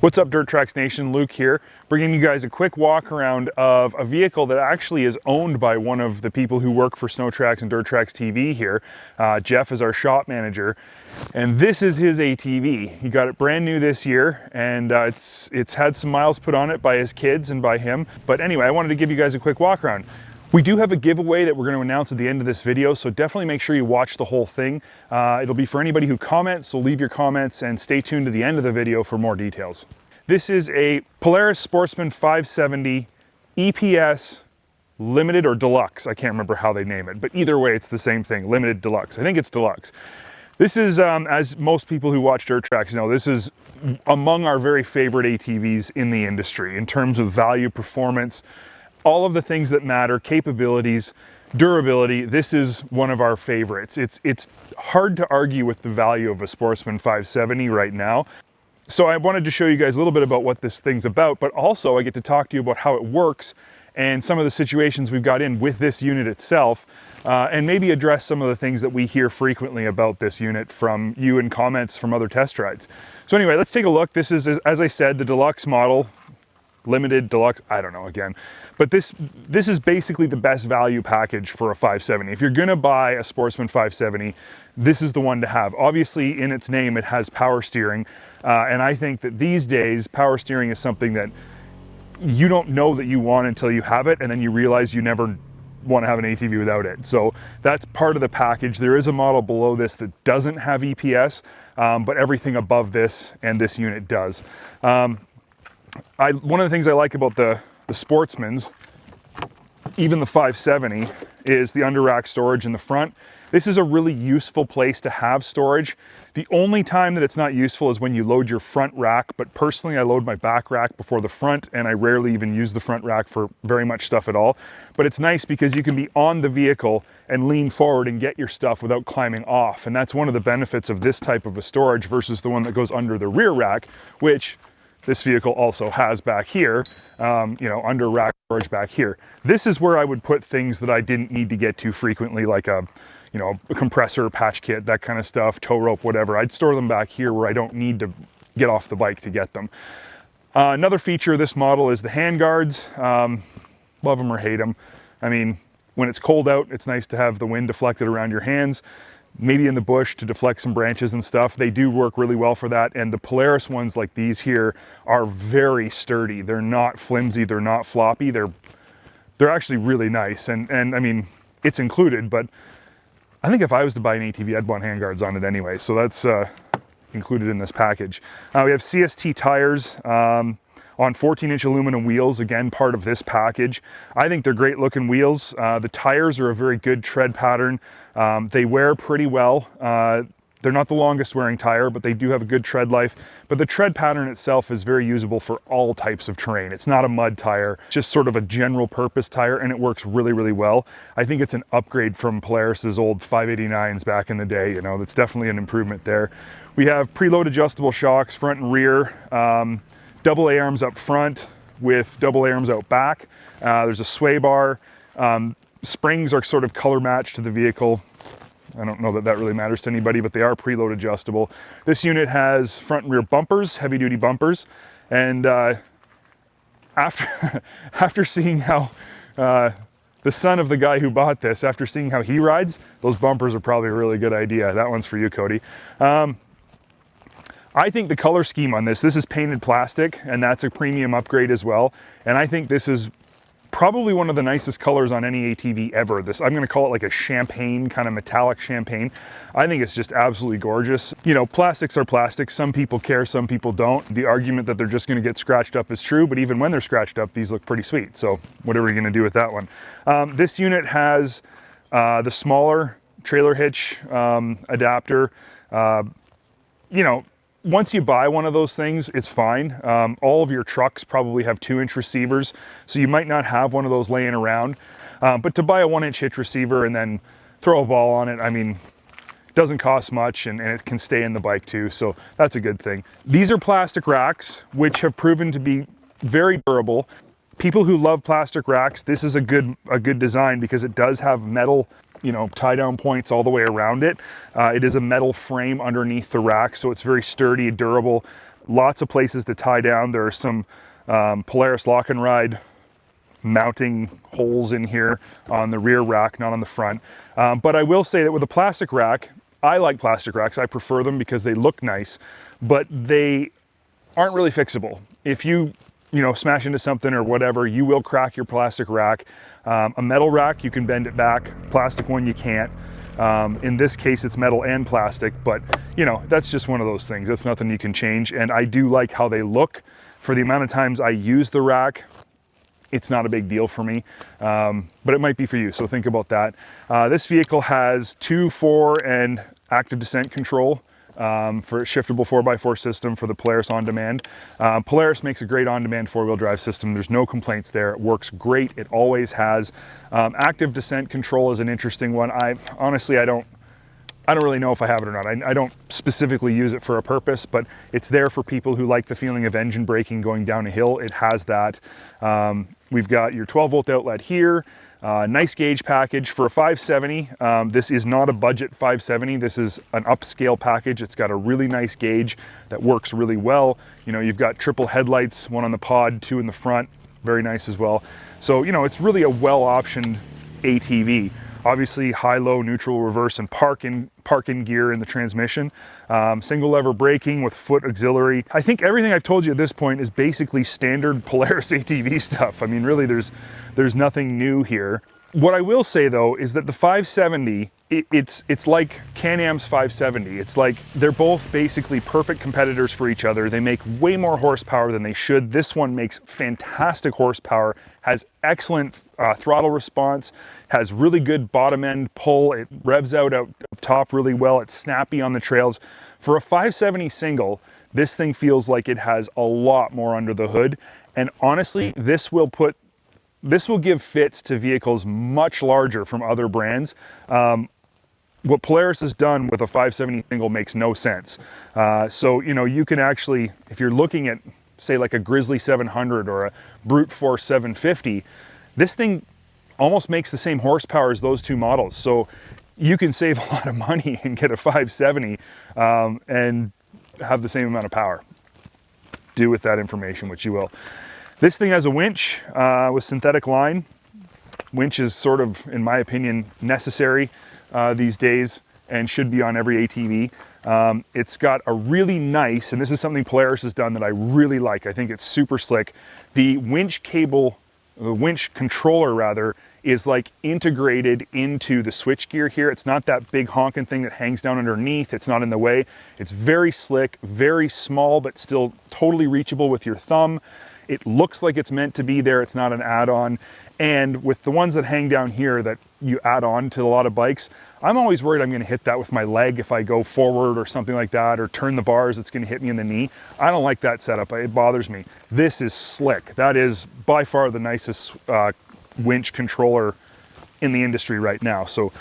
What's up, Dirt Tracks Nation? Luke here, bringing you guys a quick walk around of a vehicle that actually is owned by one of the people who work for Snow Tracks and Dirt Tracks TV here. Jeff is our shop manager, and this is his ATV. He got it brand new this year, and it's had some miles put on it by his kids and by him. But anyway, I wanted to give you guys a quick walk around. We do have a giveaway that we're going to announce at the end of this video, so definitely make sure you watch the whole thing. It'll be for anybody who comments, so leave your comments and stay tuned to the end of the video for more details. This is a Polaris Sportsman 570 EPS Limited or Deluxe. I can't remember how they name it, but either way it's the same thing, Limited Deluxe. I think it's Deluxe. This is, as most people who watch Dirt Tracks know, this is among our very favorite ATVs in the industry in terms of value, performance, all of the things that matter, capabilities, durability. This is one of our favorites. It's hard to argue with the value of a Sportsman 570 right now. So I wanted to show you guys a little bit about what this thing's about, but also I get to talk to you about how it works and some of the situations we've got in with this unit itself, and maybe address some of the things that we hear frequently about this unit from you in comments from other test rides. So anyway, let's take a look. This is, as I said, the Deluxe model. Limited, Deluxe, I don't know again. But this is basically the best value package for a 570. If you're gonna buy a Sportsman 570, this is the one to have. Obviously, in its name, it has power steering. And I think that these days, power steering is something that you don't know that you want until you have it, and then you realize you never want to have an ATV without it. So that's part of the package. There is a model below this that doesn't have EPS, but everything above this and this unit does. One of the things I like about the Sportsmans, even the 570, is the under rack storage in the front. This is a really useful place to have storage. The only time that it's not useful is when you load your front rack, but personally I load my back rack before the front, and I rarely even use the front rack for very much stuff at all. But it's nice because you can be on the vehicle and lean forward and get your stuff without climbing off. And that's one of the benefits of this type of a storage versus the one that goes under the rear rack, which this vehicle also has back here, you know, under rack storage back here. This is where I would put things that I didn't need to get to frequently, like a compressor, patch kit, that kind of stuff, tow rope, whatever. I'd store them back here where I don't need to get off the bike to get them. Another feature of this model is the hand guards. Love them or hate them. I mean, when it's cold out, it's nice to have the wind deflected around your hands, maybe in the bush to deflect some branches and stuff. They do work really well for that. And the Polaris ones like these here are very sturdy. They're not flimsy, they're not floppy. They're actually really nice. And I mean, it's included, but I think if I was to buy an ATV, I'd want handguards on it anyway. So that's included in this package. We have CST tires on 14-inch aluminum wheels, again, part of this package. I think they're great looking wheels. The tires are a very good tread pattern. They wear pretty well. They're not the longest wearing tire, but they do have a good tread life. But the tread pattern itself is very usable for all types of terrain. It's not a mud tire, it's just sort of a general purpose tire, and it works really, really well. I think it's an upgrade from Polaris's old 589s back in the day. You know, that's definitely an improvement there. We have preload adjustable shocks, front and rear, double A-arms up front with double A-arms out back. There's a sway bar. Springs are sort of color matched to the vehicle. I don't know that that really matters to anybody, but they are preload adjustable. This unit has front and rear bumpers, heavy duty bumpers. And after seeing how the son of the guy who bought this, after seeing how he rides, those bumpers are probably a really good idea. That one's for you, Cody. I think the color scheme on this is painted plastic, and that's a premium upgrade as well. And I think this is probably one of the nicest colors on any ATV ever. This, I'm gonna call it like a champagne, kind of metallic champagne. I think it's just absolutely gorgeous. You know, plastics are plastics. Some people care, some people don't. The argument that they're just gonna get scratched up is true, but even when they're scratched up, these look pretty sweet. So whatever you're gonna do with that one. This unit has the smaller trailer hitch adapter. You know, once you buy one of those things, it's fine. All of your trucks probably have 2-inch receivers, so you might not have one of those laying around. But to buy a 1-inch hitch receiver and then throw a ball on it, I mean, it doesn't cost much, and it can stay in the bike too, so that's a good thing. These are plastic racks, which have proven to be very durable. People who love plastic racks, this is a good design because it does have metal, you know, tie down points all the way around it. It is a metal frame underneath the rack, so it's very sturdy, durable. lots of places to tie down. There are some Polaris lock and ride mounting holes in here on the rear rack, not on the front. But I will say that with a plastic rack, I like plastic racks. I prefer them because they look nice, but they aren't really fixable. If you smash into something or whatever, you will crack your plastic rack. A metal rack, you can bend it back. Plastic one, you can't. In this case, it's metal and plastic, but that's just one of those things. That's nothing you can change. And I do like how they look. For the amount of times I use the rack, it's not a big deal for me, but it might be for you, so think about that. This vehicle has 2, 4, and active descent control for a shiftable 4x4 system for the Polaris On Demand. Polaris makes a great on-demand 4-wheel drive system. There's no complaints there. It works great. It always has. Active descent control is an interesting one. Honestly, I don't really know if I have it or not. I don't specifically use it for a purpose, but it's there for people who like the feeling of engine braking going down a hill. It has that. We've got your 12-volt outlet here. Nice gauge package for a 570. This is not a budget 570. This is an upscale package. It's got a really nice gauge that works really well. You've got triple headlights, one on the pod, 2 in the front. Very nice as well. So, it's really a well-optioned ATV. Obviously, high, low, neutral, reverse, and park-in gear in the transmission. Single lever braking with foot auxiliary. I think everything I've told you at this point is basically standard Polaris ATV stuff. I mean, really, there's nothing new here. What I will say though is that the 570, it's like Can-Am's 570. It's like they're both basically perfect competitors for each other. They make way more horsepower than they should. This one makes fantastic horsepower, has excellent throttle response, has really good bottom end pull. It revs out top really well. It's snappy on the trails. For a 570 single, this thing feels like it has a lot more under the hood. And honestly, this will give fits to vehicles much larger from other brands. What Polaris has done with a 570 single makes no sense. So, you can actually, if you're looking at, say, like a Grizzly 700 or a Brute Force 750, this thing almost makes the same horsepower as those two models. So you can save a lot of money and get a 570 and have the same amount of power. Do with that information what you will. This thing has a winch with synthetic line. Winch is sort of, in my opinion, necessary these days and should be on every ATV. It's got a really nice, and this is something Polaris has done that I really like. I think it's super slick. The winch cable, the winch controller rather, is like integrated into the switch gear here. It's not that big honking thing that hangs down underneath. It's not in the way. It's very slick, very small, but still totally reachable with your thumb. It looks like it's meant to be there. It's not an add-on. And with the ones that hang down here that you add on to a lot of bikes, I'm always worried I'm gonna hit that with my leg if I go forward or something like that, or turn the bars, it's gonna hit me in the knee. I don't like that setup, it bothers me. This is slick. That is by far the nicest winch controller in the industry right now. So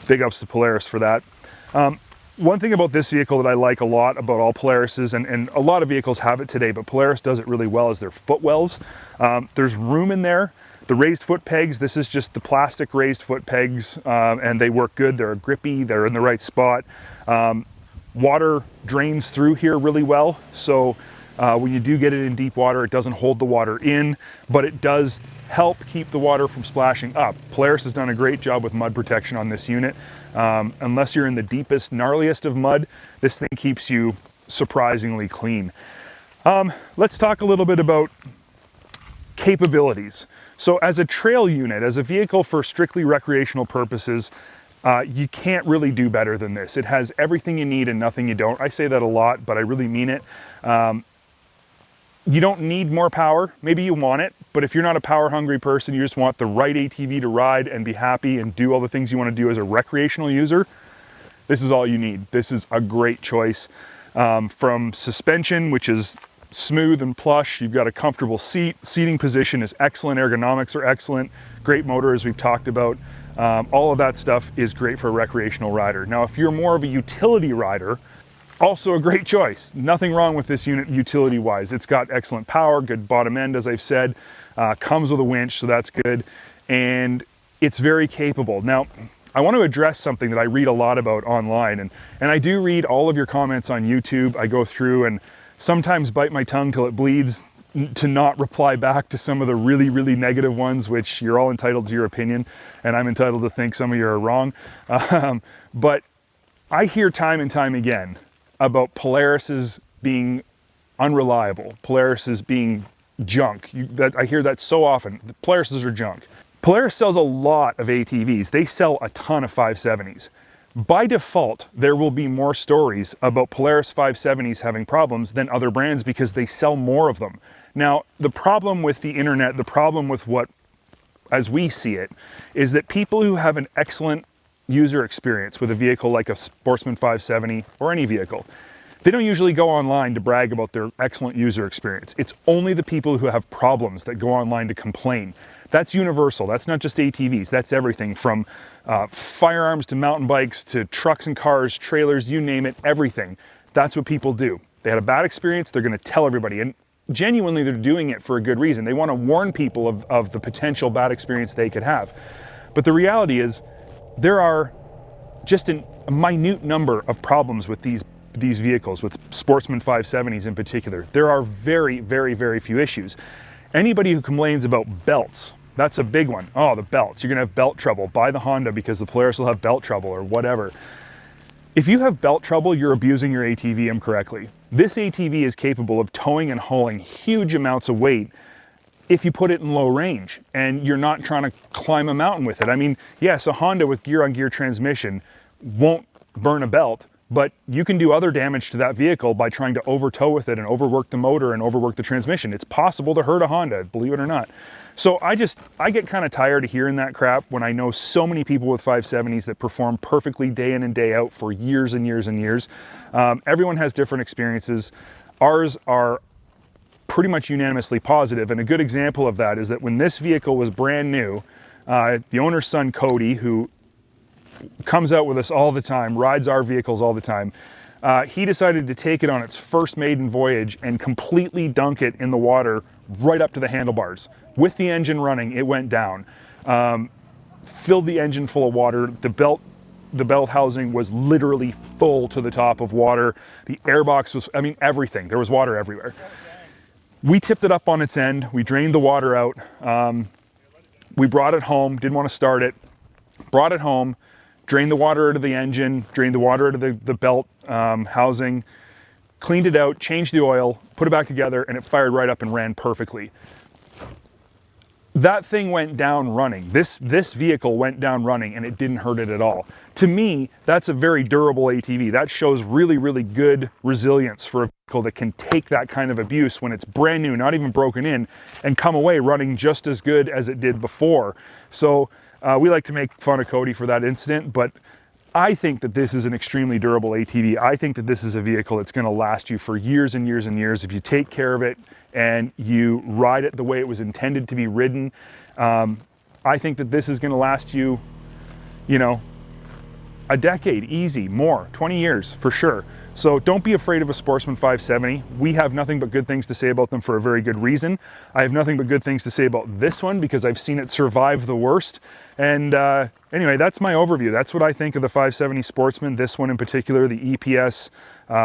big ups to Polaris for that. One thing about this vehicle that I like a lot about all Polarises, and a lot of vehicles have it today, but Polaris does it really well, is their footwells. There's room in there. The raised foot pegs, this is just the plastic raised foot pegs, and they work good. They're grippy, they're in the right spot. Water drains through here really well, so when you do get it in deep water, it doesn't hold the water in, but it does help keep the water from splashing up. Polaris has done a great job with mud protection on this unit. Unless you're in the deepest, gnarliest of mud, this thing keeps you surprisingly clean. Let's talk a little bit about capabilities. So as a trail unit, as a vehicle for strictly recreational purposes, you can't really do better than this. It has everything you need and nothing you don't. I say that a lot, but I really mean it. You don't need more power. Maybe you want it, but if you're not a power hungry person, you just want the right ATV to ride and be happy and do all the things you want to do as a recreational user, this is all you need. This is a great choice. From suspension, which is smooth and plush, you've got a comfortable seating position is excellent, ergonomics are excellent, great motor as we've talked about. All of that stuff is great for a recreational rider. Now, if you're more of a utility rider, also a great choice. Nothing wrong with this unit utility-wise. It's got excellent power, good bottom end, as I've said, comes with a winch, so that's good, and it's very capable. Now, I want to address something that I read a lot about online, and I do read all of your comments on YouTube. I go through and sometimes bite my tongue till it bleeds to not reply back to some of the really, really negative ones, which you're all entitled to your opinion, and I'm entitled to think some of you are wrong. But I hear time and time again about Polaris's being unreliable, Polaris's being junk. I hear that so often. The Polarises are junk. Polaris sells a lot of ATVs. They sell a ton of 570s. By default, there will be more stories about Polaris 570s having problems than other brands because they sell more of them. Now, the problem with the internet, the problem with what, as we see it, is that people who have an excellent user experience with a vehicle like a Sportsman 570 or any vehicle, they don't usually go online to brag about their excellent user experience. It's only the people who have problems that go online to complain. That's universal. That's not just ATVs. That's everything from firearms to mountain bikes to trucks and cars, trailers, you name it, everything. That's what people do. They had a bad experience, they're going to tell everybody. And genuinely, they're doing it for a good reason. They want to warn people of the potential bad experience they could have. But the reality is, there are just a minute number of problems with these vehicles, with Sportsman 570s in particular. There are very, very, very few issues. Anybody who complains about belts, that's a big one. Oh, the belts, you're gonna have belt trouble. Buy the Honda because the Polaris will have belt trouble or whatever. If you have belt trouble, you're abusing your ATV incorrectly. This ATV is capable of towing and hauling huge amounts of weight if you put it in low range and you're not trying to climb a mountain with it. I mean, yes, a Honda with gear-on-gear transmission won't burn a belt, but you can do other damage to that vehicle by trying to over tow with it and overwork the motor and overwork the transmission. It's possible to hurt a Honda, believe it or not. So I get kind of tired of hearing that crap when I know so many people with 570s that perform perfectly day in and day out for years and years and years. Everyone has different experiences. Ours are pretty much unanimously positive, and a good example of that is that when this vehicle was brand new, the owner's son Cody, who comes out with us all the time, rides our vehicles all the time, he decided to take it on its first maiden voyage and completely dunk it in the water right up to the handlebars. With the engine running, it went down. Filled the engine full of water. The belt housing was literally full to the top of water. The airbox was, I mean, everything. There was water everywhere. We tipped it up on its end. We drained the water out. We brought it home, didn't want to start it. Brought it home, drained the water out of the engine, drained the water out of the belt housing, cleaned it out, changed the oil, put it back together, and it fired right up and ran perfectly. That thing went down running. This vehicle went down running and it didn't hurt it at all. To me, that's a very durable ATV. That shows really, really good resilience for a vehicle that can take that kind of abuse when it's brand new, not even broken in, and come away running just as good as it did before. So we like to make fun of Cody for that incident, but I think that this is an extremely durable ATV. I think that this is a vehicle that's gonna last you for years and years and years if you take care of it and you ride it the way it was intended to be ridden. I think that this is gonna last you, you know, a decade, easy, more, 20 years for sure. So don't be afraid of a Sportsman 570. We have nothing but good things to say about them for a very good reason. I have nothing but good things to say about this one because I've seen it survive the worst. And anyway, that's my overview. That's what I think of the 570 Sportsman, this one in particular, the EPS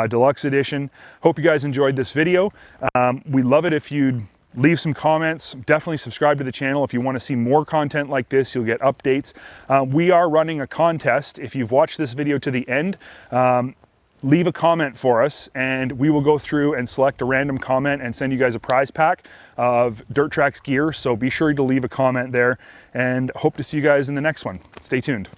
Deluxe Edition. Hope you guys enjoyed this video. We love it if you'd leave some comments. Definitely subscribe to the channel. If you want to see more content like this, you'll get updates. We are running a contest. If you've watched this video to the end, leave a comment for us and we will go through and select a random comment and send you guys a prize pack of TRAX gear. So be sure to leave a comment there and hope to see you guys in the next one. Stay tuned.